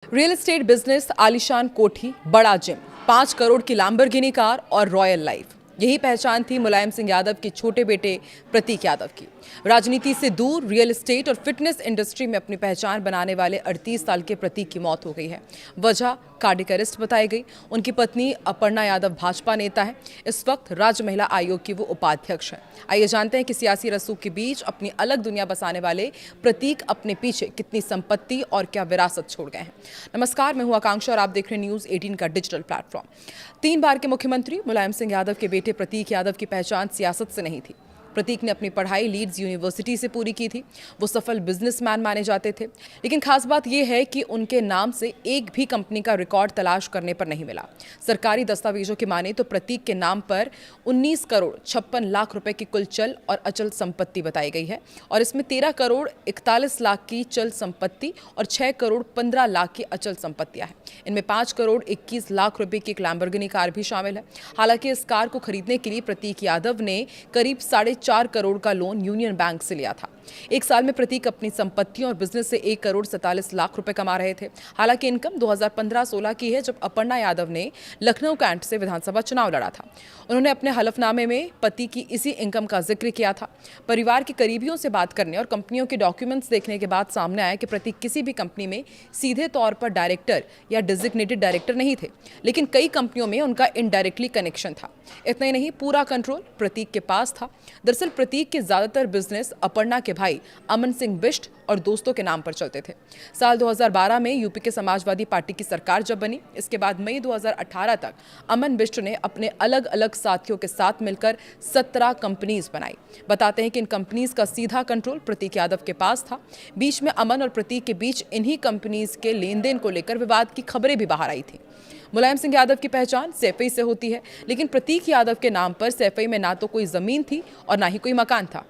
Real estate business, आलीशान कोठी, बड़ा जिम, 5 करोड़ की लैम्बोर्गिनी कार और रॉयल लाइफ, यही पहचान थी मुलायम सिंह यादव के छोटे बेटे प्रतीक यादव की। राजनीति से दूर रियल एस्टेट और फिटनेस इंडस्ट्री में अपनी पहचान बनाने वाले 38 साल के प्रतीक की मौत हो गई है। वजह कार्डियक अरेस्ट बताई गई। उनकी पत्नी अपर्णा यादव भाजपा नेता है। इस वक्त राज्य महिला आयोग की वो उपाध्यक्ष है। आइए जानते हैं कि सियासी रसूख के बीच अपनी अलग दुनिया बसाने वाले प्रतीक अपने पीछे कितनी संपत्ति और क्या विरासत छोड़ गए हैं। नमस्कार, मैं हूं आकांक्षा और आप देख रहे हैं न्यूज़ 18 का डिजिटल प्लेटफॉर्म। 3 बार के मुख्यमंत्री मुलायम सिंह यादव के बेटे प्रतीक यादव की पहचान सियासत से नहीं थी। प्रतीक ने अपनी पढ़ाई लीड्स यूनिवर्सिटी से पूरी की थी। वो सफल बिजनेसमैन माने जाते थे, लेकिन खास बात यह है कि उनके नाम से एक भी कंपनी का रिकॉर्ड तलाश करने पर नहीं मिला। सरकारी दस्तावेजों की माने तो प्रतीक के नाम पर 19 करोड़ 56 लाख रुपए की कुल चल और अचल संपत्ति बताई गई है, और इसमें 13 करोड़ 41 लाख की चल संपत्ति और 6 करोड़ 15 लाख की अचल संपत्तियां हैं। इनमें 5 करोड़ 21 लाख रुपए की एक लैम्बोर्गिनी कार भी शामिल है। हालांकि इस कार को खरीदने के लिए प्रतीक यादव ने करीब 4.5 करोड़ का लोन यूनियन बैंक से लिया था। एक साल में प्रतीक अपनी संपत्तियों और बिजनेस से 1 करोड़ 47 लाख रुपए कमा रहे थे। हालांकि इनकम 2015-16 की है, जब अपर्णा यादव ने लखनऊ कैंट से विधानसभा चुनाव लड़ा था। उन्होंने अपने हलफनामे में पति की इसी इनकम का जिक्र किया था। परिवार के करीबियों से बात करने और कंपनियों के डॉक्यूमेंट्स देखने के बाद सामने आया कि प्रतीक किसी भी कंपनी में सीधे तौर पर डायरेक्टर या डेजिग्नेटेड डायरेक्टर नहीं थे, लेकिन कई कंपनियों में उनका इनडायरेक्टली कनेक्शन था। इतना ही नहीं, पूरा कंट्रोल प्रतीक के पास था। दरअसल प्रतीक के ज्यादातर बिजनेस अपर्णा के भाई अमन सिंह बिष्ट और दोस्तों के नाम पर चलते थे। साल 2012 में यूपी के समाजवादी पार्टी की सरकार जब बनी, इसके बाद मई 2018 तक अमन बिष्ट ने अपने अलग अलग साथियों के साथ मिलकर 17 कंपनीज बनाई। बताते हैं कि इन कंपनीज का सीधा कंट्रोल प्रतीक यादव के पास था। बीच में अमन और प्रतीक के बीच इन्हीं कंपनीज के लेन देन को लेकर विवाद की खबरें भी बाहर आई थी। मुलायम सिंह यादव की पहचान सैफई से होती है, लेकिन प्रतीक यादव के नाम पर सैफई में ना तो कोई जमीन थी और ना ही कोई मकान था।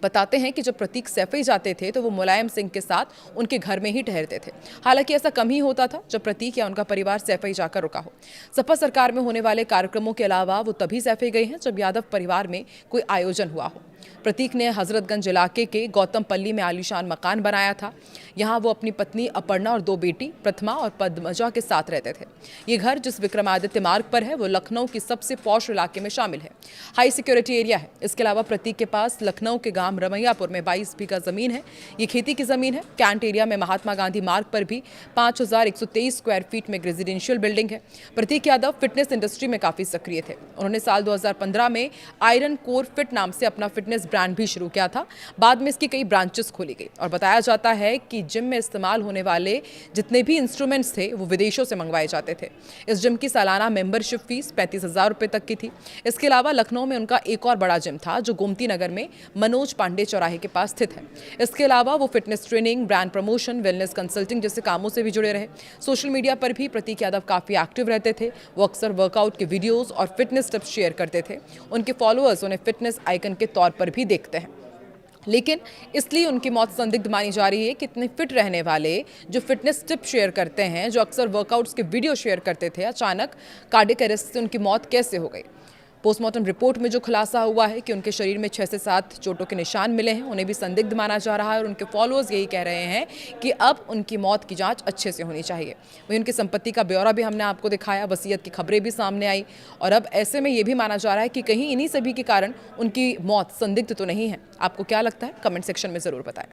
बताते हैं कि जब प्रतीक सैफई जाते थे तो वो मुलायम सिंह के साथ उनके घर में ही ठहरते थे। हालांकि ऐसा कम ही होता था जब प्रतीक या उनका परिवार सैफई जाकर रुका हो। सपा सरकार में होने वाले कार्यक्रमों के अलावा वो तभी सैफई गए हैं जब यादव परिवार में कोई आयोजन हुआ हो। प्रतीक ने हजरतगंज इलाके के गौतमपल्ली में आलीशान मकान बनाया था। यहाँ वो अपनी पत्नी अपर्णा और 2 बेटी प्रथमा और पद्मजा के साथ रहते थे। ये घर जिस विक्रमादित्य मार्ग पर है वो लखनऊ की सबसे पॉश इलाके में शामिल है। हाई सिक्योरिटी एरिया है। इसके अलावा प्रतीक के पास लखनऊ के गांव रमैयापुर में 22 बीघा जमीन है। ये खेती की जमीन है। कैंट एरिया में महात्मा गांधी मार्ग पर भी 5123 स्क्वायर फीट में रेजिडेंशियल बिल्डिंग है। प्रतीक यादव फिटनेस इंडस्ट्री में काफी सक्रिय थे। उन्होंने साल 2015 में आयरन कोर फिट नाम से अपना फिटनेस ब्रांड भी शुरू किया था। बाद में इसकी कई ब्रांचेस खोली गई और बताया जाता है कि जिम में इस्तेमाल होने वाले जितने भी इंस्ट्रूमेंट्स थे वो विदेशों से मंगवाए जाते थे। इस जिम की सालाना मेंबरशिप फीस 35,000 रुपए तक की थी। इसके अलावा लखनऊ में उनका एक और बड़ा जिम था जो गोमती नगर में मनोज पांडे चौराहे के पास स्थित है। इसके अलावा वो fitness training, brand promotion, wellness consulting जैसे कामों से भी जुड़े रहे। सोशल मीडिया पर भी प्रतीक यादव काफी एक्टिव रहते थे। वो अक्सर वर्कआउट के वीडियोस और फिटनेस टिप्स शेयर करते थे। उनके फॉलोअर्स उन्हें फिटनेस आइकन के तौर पर भी देखते हैं। लेकिन इसलिए उनकी मौत संदिग्ध मानी जा रही है कि इतने फिट रहने वाले जो फिटनेस टिप शेयर करते हैं, जो अक्सर वर्कआउट्स के वीडियो शेयर करते थे, अचानक कार्डियक अरेस्ट से उनकी मौत कैसे हो गई। पोस्टमार्टम रिपोर्ट में जो खुलासा हुआ है कि उनके शरीर में 6 से 7 चोटों के निशान मिले हैं, उन्हें भी संदिग्ध माना जा रहा है और उनके फॉलोअर्स यही कह रहे हैं कि अब उनकी मौत की जांच अच्छे से होनी चाहिए। वहीं उनकी संपत्ति का ब्यौरा भी हमने आपको दिखाया, वसीयत की खबरें भी सामने आई, और अब ऐसे में ये भी माना जा रहा है कि कहीं इन्हीं सभी के कारण उनकी मौत संदिग्ध तो नहीं है। आपको क्या लगता है? कमेंट सेक्शन में ज़रूर बताएं।